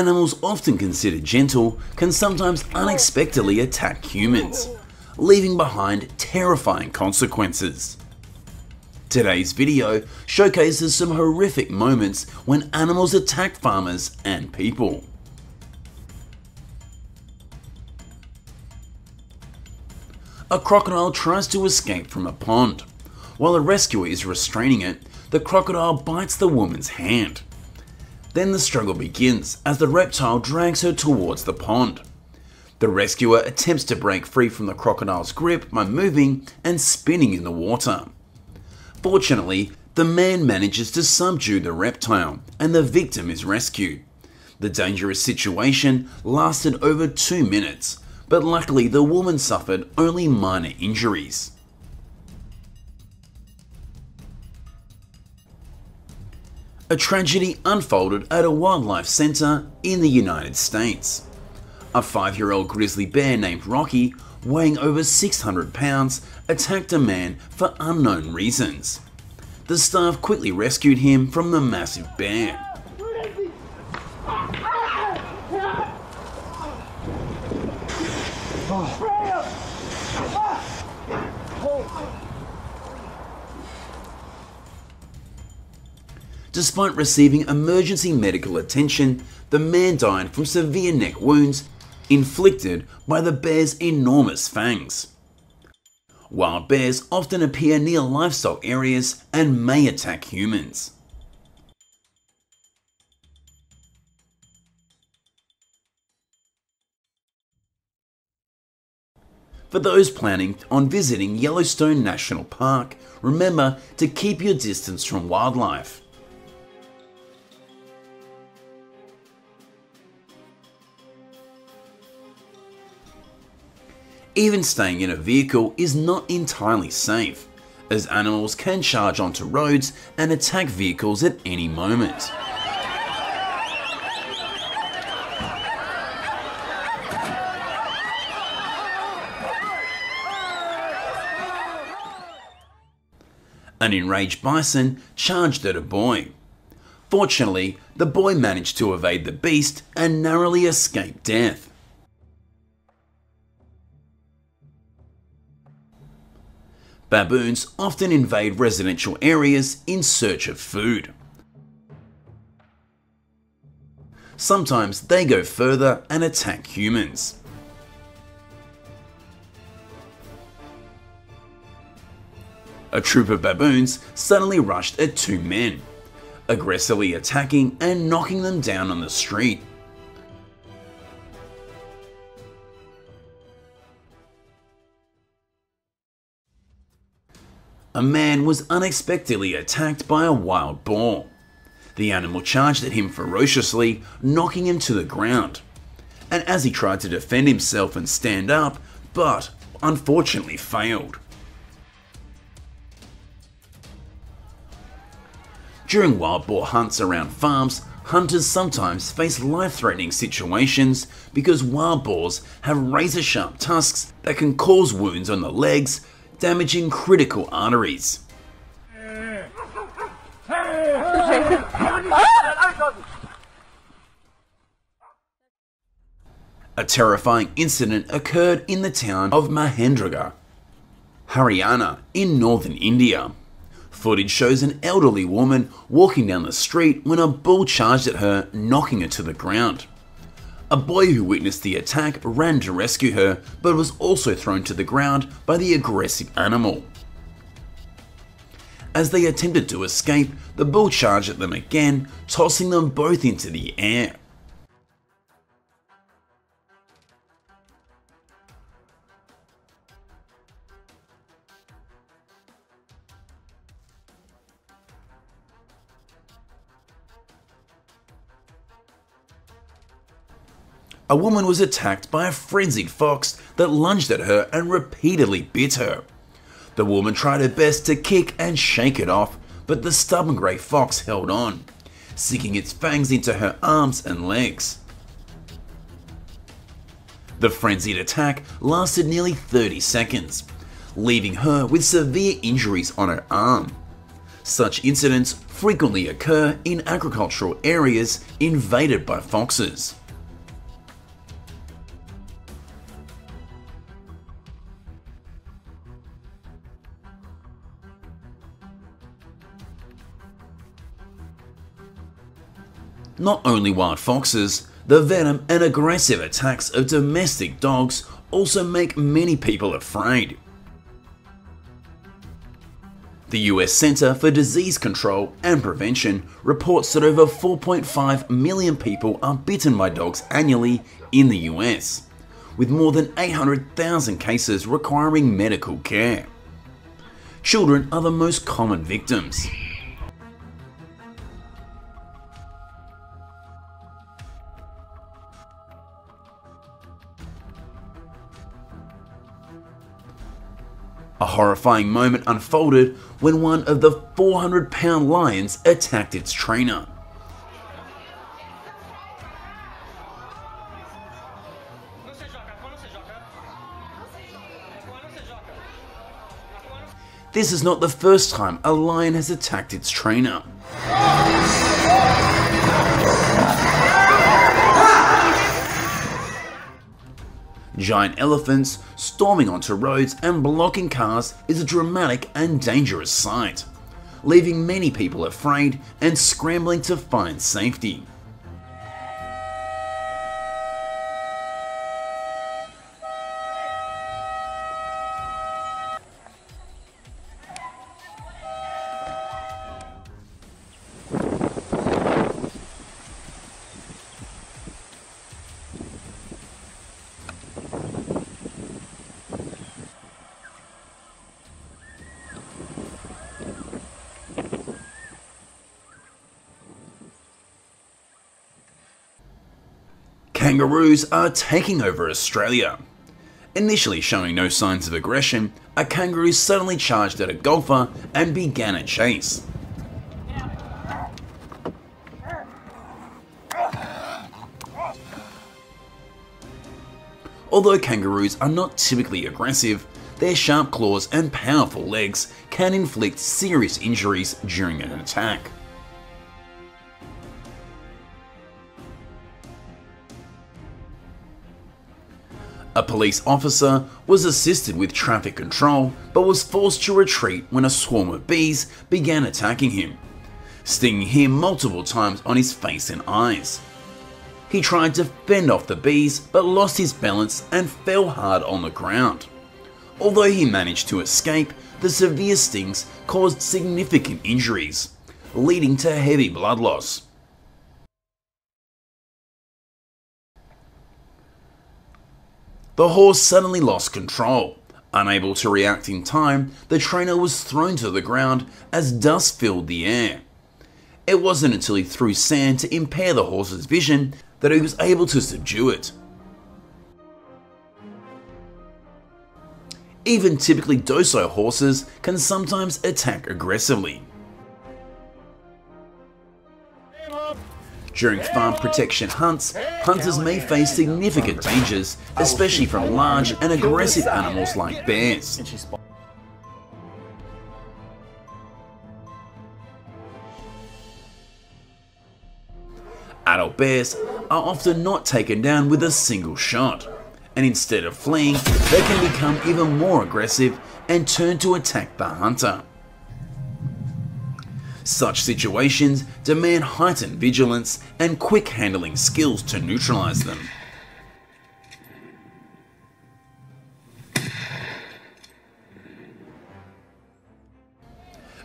Animals often considered gentle can sometimes unexpectedly attack humans, leaving behind terrifying consequences. Today's video showcases some horrific moments when animals attack farmers and people. A crocodile tries to escape from a pond. While a rescuer is restraining it, the crocodile bites the woman's hand. Then the struggle begins as the reptile drags her towards the pond. The rescuer attempts to break free from the crocodile's grip by moving and spinning in the water. Fortunately, the man manages to subdue the reptile and the victim is rescued. The dangerous situation lasted over 2 minutes, but luckily the woman suffered only minor injuries. A tragedy unfolded at a wildlife center in the United States. A 5-year-old grizzly bear named Rocky, weighing over 600 pounds, attacked a man for unknown reasons. The staff quickly rescued him from the massive bear. Despite receiving emergency medical attention, the man died from severe neck wounds inflicted by the bear's enormous fangs. Wild bears often appear near livestock areas and may attack humans. For those planning on visiting Yellowstone National Park, remember to keep your distance from wildlife. Even staying in a vehicle is not entirely safe, as animals can charge onto roads and attack vehicles at any moment. An enraged bison charged at a boy. Fortunately, the boy managed to evade the beast and narrowly escape death. Baboons often invade residential areas in search of food. Sometimes they go further and attack humans. A troop of baboons suddenly rushed at 2 men, aggressively attacking and knocking them down on the street. A man was unexpectedly attacked by a wild boar. The animal charged at him ferociously, knocking him to the ground. And as he tried to defend himself and stand up, but unfortunately failed. During wild boar hunts around farms, hunters sometimes face life-threatening situations because wild boars have razor-sharp tusks that can cause wounds on the legs, damaging critical arteries. A terrifying incident occurred in the town of Mahendragarh, Haryana, in northern India. Footage shows an elderly woman walking down the street when a bull charged at her, knocking her to the ground. A boy who witnessed the attack ran to rescue her, but was also thrown to the ground by the aggressive animal. As they attempted to escape, the bull charged at them again, tossing them both into the air. A woman was attacked by a frenzied fox that lunged at her and repeatedly bit her. The woman tried her best to kick and shake it off, but the stubborn grey fox held on, sinking its fangs into her arms and legs. The frenzied attack lasted nearly 30 seconds, leaving her with severe injuries on her arm. Such incidents frequently occur in agricultural areas invaded by foxes. Not only wild foxes, the venom and aggressive attacks of domestic dogs also make many people afraid. The US Center for Disease Control and Prevention reports that over 4.5 million people are bitten by dogs annually in the US, with more than 800,000 cases requiring medical care. Children are the most common victims. A horrifying moment unfolded when one of the 400-pound lions attacked its trainer. This is not the first time a lion has attacked its trainer. Giant elephants storming onto roads and blocking cars is a dramatic and dangerous sight, leaving many people afraid and scrambling to find safety. Kangaroos are taking over Australia. Initially showing no signs of aggression, a kangaroo suddenly charged at a golfer and began a chase. Although kangaroos are not typically aggressive, their sharp claws and powerful legs can inflict serious injuries during an attack. A police officer was assisted with traffic control but was forced to retreat when a swarm of bees began attacking him, stinging him multiple times on his face and eyes. He tried to fend off the bees but lost his balance and fell hard on the ground. Although he managed to escape, the severe stings caused significant injuries, leading to heavy blood loss. The horse suddenly lost control. Unable to react in time, the trainer was thrown to the ground as dust filled the air. It wasn't until he threw sand to impair the horse's vision that he was able to subdue it. Even typically docile horses can sometimes attack aggressively. During farm protection hunts, hunters may face significant dangers, especially from large and aggressive animals like bears. Adult bears are often not taken down with a single shot, and instead of fleeing, they can become even more aggressive and turn to attack the hunter. Such situations demand heightened vigilance and quick handling skills to neutralize them.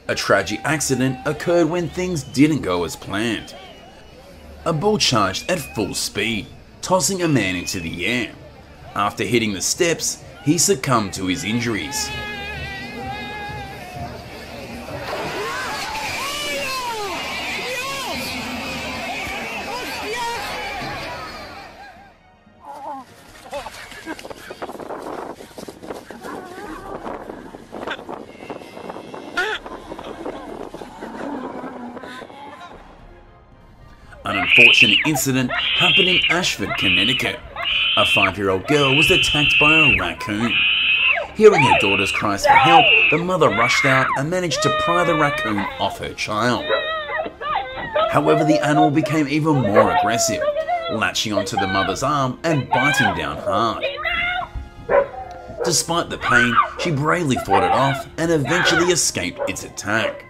A tragic accident occurred when things didn't go as planned. A bull charged at full speed, tossing a man into the air. After hitting the steps, he succumbed to his injuries. An unfortunate incident happened in Ashford, Connecticut. A 5-year-old girl was attacked by a raccoon. Hearing her daughter's cries for help, the mother rushed out and managed to pry the raccoon off her child. However, the animal became even more aggressive, latching onto the mother's arm and biting down hard. Despite the pain, she bravely fought it off and eventually escaped its attack.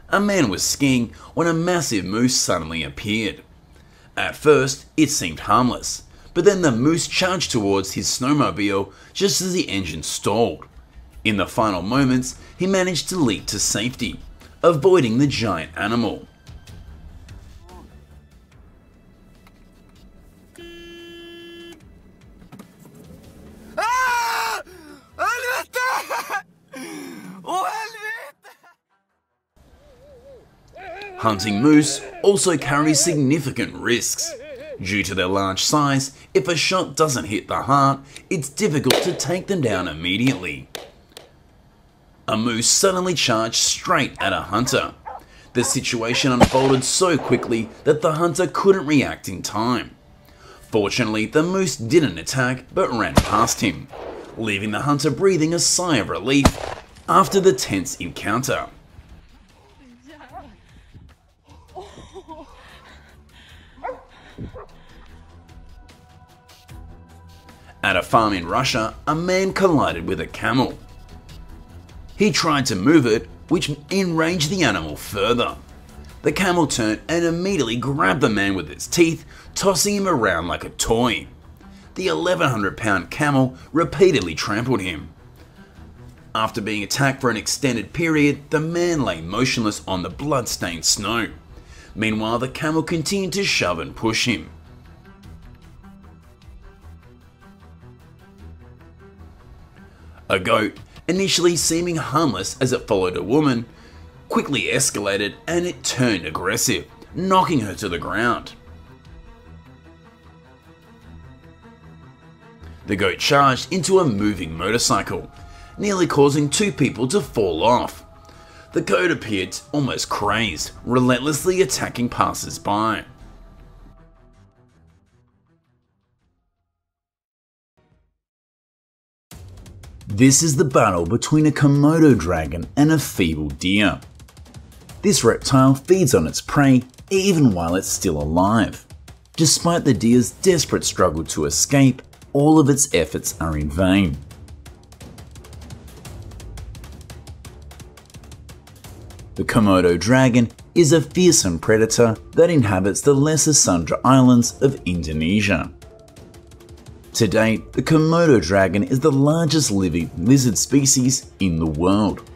A man was skiing when a massive moose suddenly appeared. At first, it seemed harmless, but then the moose charged towards his snowmobile just as the engine stalled. In the final moments, he managed to leap to safety, avoiding the giant animal. Hunting moose also carries significant risks. Due to their large size, if a shot doesn't hit the heart, it's difficult to take them down immediately. A moose suddenly charged straight at a hunter. The situation unfolded so quickly that the hunter couldn't react in time. Fortunately, the moose didn't attack but ran past him, leaving the hunter breathing a sigh of relief after the tense encounter. At a farm in Russia, a man collided with a camel. He tried to move it, which enraged the animal further. The camel turned and immediately grabbed the man with its teeth, tossing him around like a toy. The 1,100-pound camel repeatedly trampled him. After being attacked for an extended period, the man lay motionless on the blood-stained snow. Meanwhile, the camel continued to shove and push him. A goat, initially seeming harmless as it followed a woman, quickly escalated and it turned aggressive, knocking her to the ground. The goat charged into a moving motorcycle, nearly causing two people to fall off. The goat appeared almost crazed, relentlessly attacking passers-by. This is the battle between a Komodo dragon and a feeble deer. This reptile feeds on its prey even while it's still alive. Despite the deer's desperate struggle to escape, all of its efforts are in vain. The Komodo dragon is a fearsome predator that inhabits the Lesser Sunda Islands of Indonesia. To date, the Komodo dragon is the largest living lizard species in the world.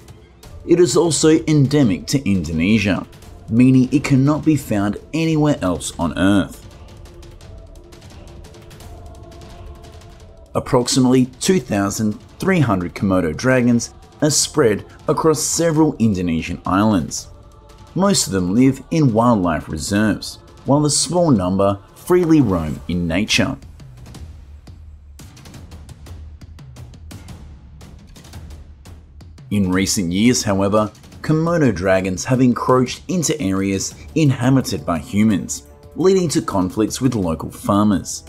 It is also endemic to Indonesia, meaning it cannot be found anywhere else on Earth. Approximately 2,300 Komodo dragons are spread across several Indonesian islands. Most of them live in wildlife reserves, while a small number freely roam in nature. In recent years, however, Komodo dragons have encroached into areas inhabited by humans, leading to conflicts with local farmers.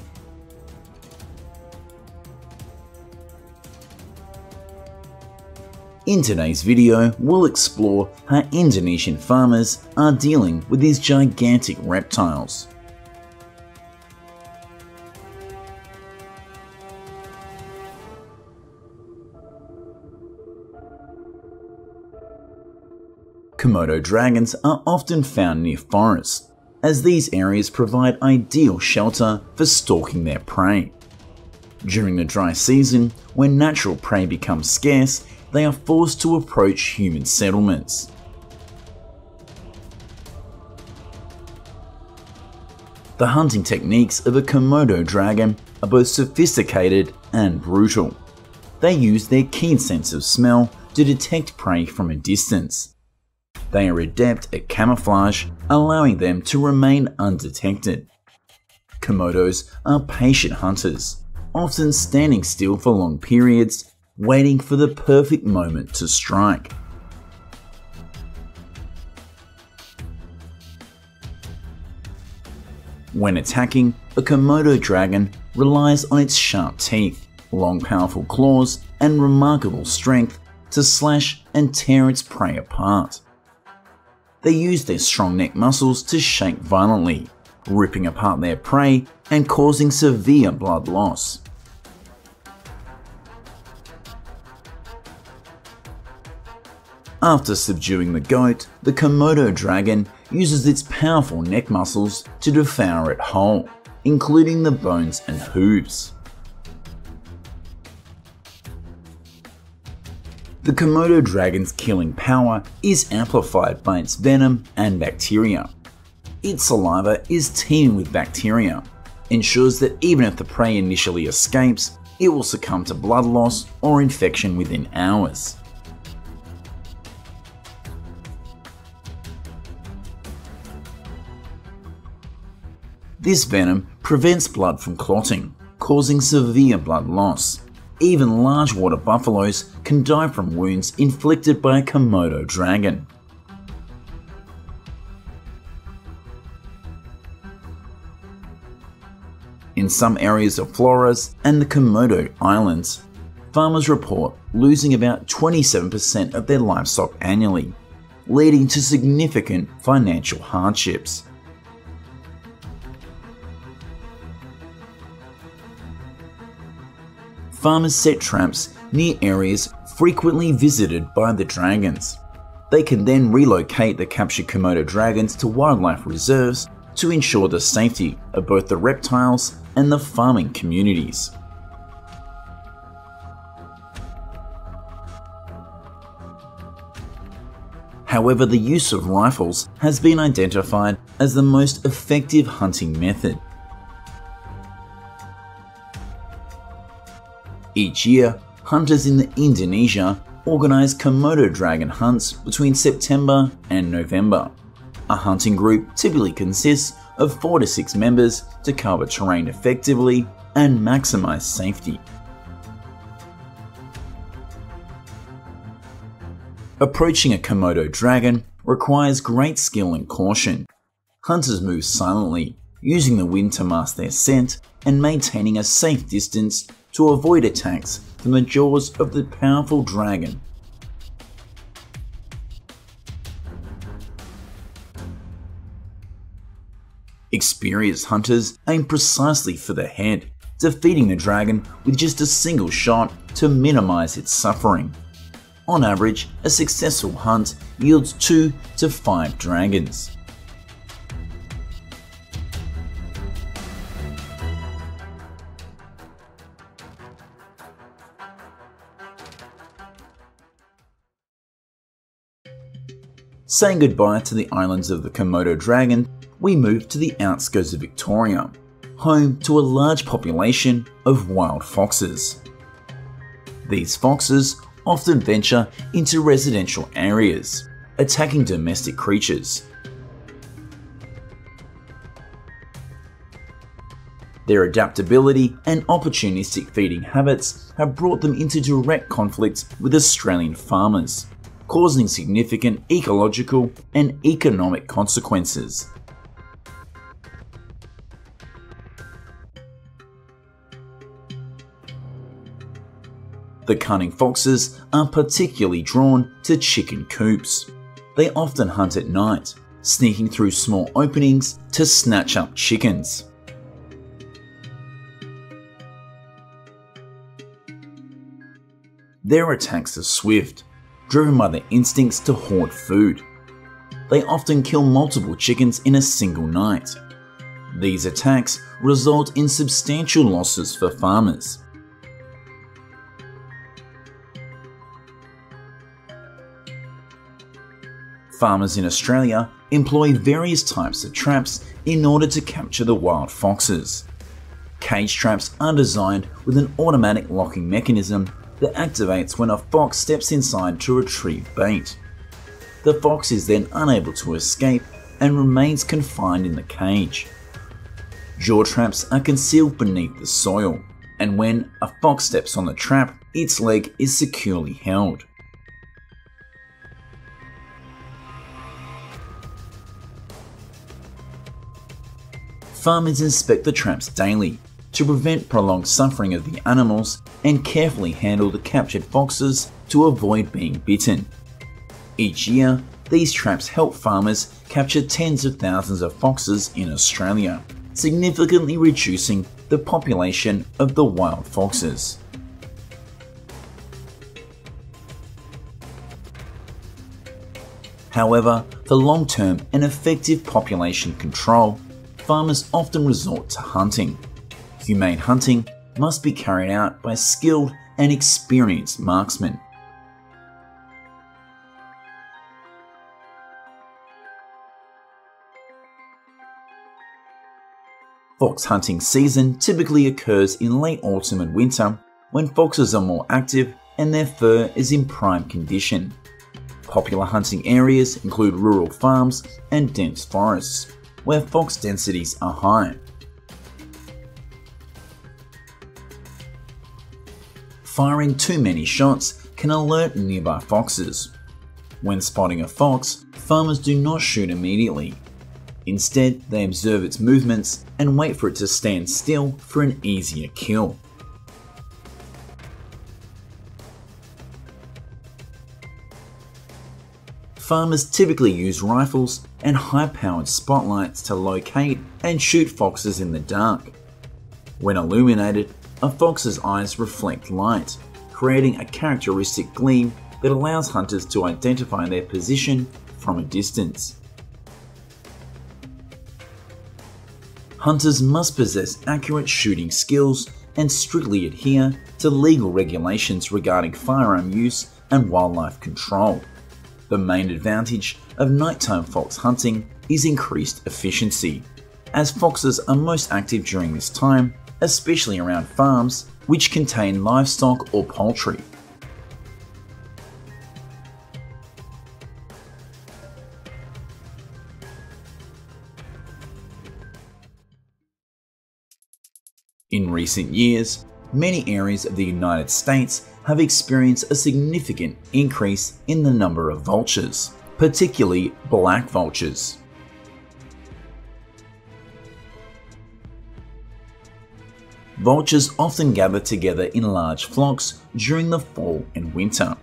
In today's video, we'll explore how Indonesian farmers are dealing with these gigantic reptiles. Komodo dragons are often found near forests, as these areas provide ideal shelter for stalking their prey. During the dry season, when natural prey becomes scarce, they are forced to approach human settlements. The hunting techniques of a Komodo dragon are both sophisticated and brutal. They use their keen sense of smell to detect prey from a distance. They are adept at camouflage, allowing them to remain undetected. Komodos are patient hunters, often standing still for long periods, waiting for the perfect moment to strike. When attacking, a Komodo dragon relies on its sharp teeth, long powerful claws, and remarkable strength to slash and tear its prey apart. They use their strong neck muscles to shake violently, ripping apart their prey and causing severe blood loss. After subduing the goat, the Komodo dragon uses its powerful neck muscles to devour it whole, including the bones and hooves. The Komodo dragon's killing power is amplified by its venom and bacteria. Its saliva is teeming with bacteria, ensures that even if the prey initially escapes, it will succumb to blood loss or infection within hours. This venom prevents blood from clotting, causing severe blood loss. Even large water buffaloes can die from wounds inflicted by a Komodo dragon. In some areas of Flores and the Komodo Islands, farmers report losing about 27% of their livestock annually, leading to significant financial hardships. Farmers set traps near areas frequently visited by the dragons. They can then relocate the captured Komodo dragons to wildlife reserves to ensure the safety of both the reptiles and the farming communities. However, the use of rifles has been identified as the most effective hunting method. Each year, hunters in Indonesia organize Komodo dragon hunts between September and November. A hunting group typically consists of 4 to 6 members to cover terrain effectively and maximize safety. Approaching a Komodo dragon requires great skill and caution. Hunters move silently, using the wind to mask their scent and maintaining a safe distance to avoid attacks from the jaws of the powerful dragon. Experienced hunters aim precisely for the head, defeating the dragon with just a single shot to minimize its suffering. On average, a successful hunt yields 2 to 5 dragons. Saying goodbye to the islands of the Komodo dragon, we move to the outskirts of Victoria, home to a large population of wild foxes. These foxes often venture into residential areas, attacking domestic creatures. Their adaptability and opportunistic feeding habits have brought them into direct conflict with Australian farmers, causing significant ecological and economic consequences. The cunning foxes are particularly drawn to chicken coops. They often hunt at night, sneaking through small openings to snatch up chickens. Their attacks are swift, driven by their instincts to hoard food. They often kill multiple chickens in a single night. These attacks result in substantial losses for farmers. Farmers in Australia employ various types of traps in order to capture the wild foxes. Cage traps are designed with an automatic locking mechanism that activates when a fox steps inside to retrieve bait. The fox is then unable to escape and remains confined in the cage. Jaw traps are concealed beneath the soil, and when a fox steps on the trap, its leg is securely held. Farmers inspect the traps daily to prevent prolonged suffering of the animals and carefully handle the captured foxes to avoid being bitten. Each year, these traps help farmers capture tens of thousands of foxes in Australia, significantly reducing the population of the wild foxes. However, for long-term and effective population control, farmers often resort to hunting. Humane hunting must be carried out by skilled and experienced marksmen. Fox hunting season typically occurs in late autumn and winter when foxes are more active and their fur is in prime condition. Popular hunting areas include rural farms and dense forests, where fox densities are high. Firing too many shots can alert nearby foxes. When spotting a fox, farmers do not shoot immediately. Instead, they observe its movements and wait for it to stand still for an easier kill. Farmers typically use rifles and high-powered spotlights to locate and shoot foxes in the dark. When illuminated, a fox's eyes reflect light, creating a characteristic gleam that allows hunters to identify their position from a distance. Hunters must possess accurate shooting skills and strictly adhere to legal regulations regarding firearm use and wildlife control. The main advantage of nighttime fox hunting is increased efficiency, as foxes are most active during this time, especially around farms which contain livestock or poultry. In recent years, many areas of the United States have experienced a significant increase in the number of vultures, particularly black vultures. Vultures often gather together in large flocks during the fall and winter.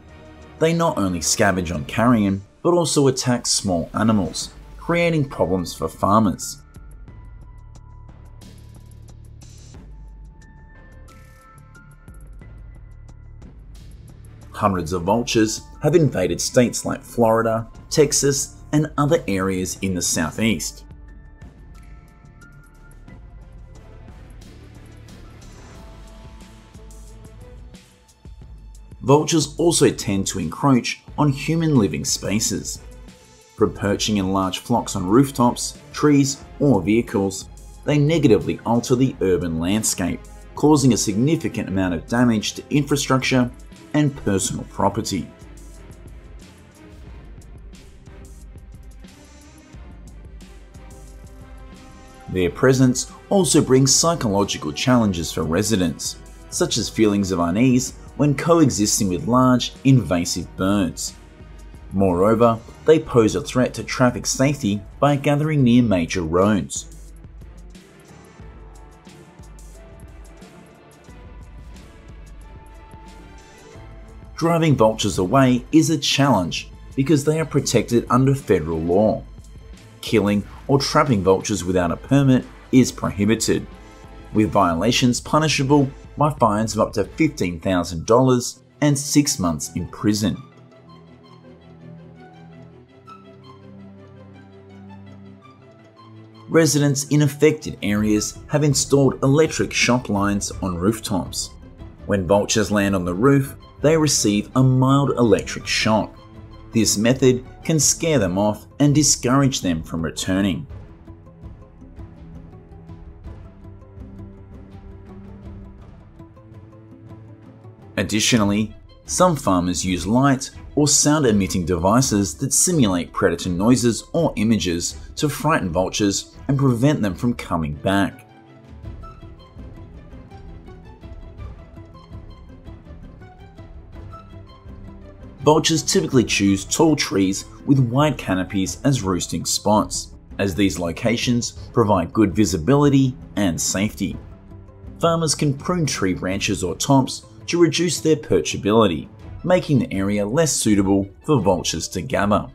They not only scavenge on carrion, but also attack small animals, creating problems for farmers. Hundreds of vultures have invaded states like Florida, Texas, and other areas in the southeast. Vultures also tend to encroach on human living spaces. From perching in large flocks on rooftops, trees, or vehicles, they negatively alter the urban landscape, causing a significant amount of damage to infrastructure and personal property. Their presence also brings psychological challenges for residents, such as feelings of unease when coexisting with large, invasive birds. Moreover, they pose a threat to traffic safety by gathering near major roads. Driving vultures away is a challenge because they are protected under federal law. Killing or trapping vultures without a permit is prohibited, with violations punishable by fines of up to $15,000 and 6 months in prison. Residents in affected areas have installed electric shock lines on rooftops. When vultures land on the roof, they receive a mild electric shock. This method can scare them off and discourage them from returning. Additionally, some farmers use light or sound-emitting devices that simulate predator noises or images to frighten vultures and prevent them from coming back. Vultures typically choose tall trees with wide canopies as roosting spots. as these locations provide good visibility and safety. Farmers can prune tree branches or tops to reduce their perchability, making the area less suitable for vultures to gather.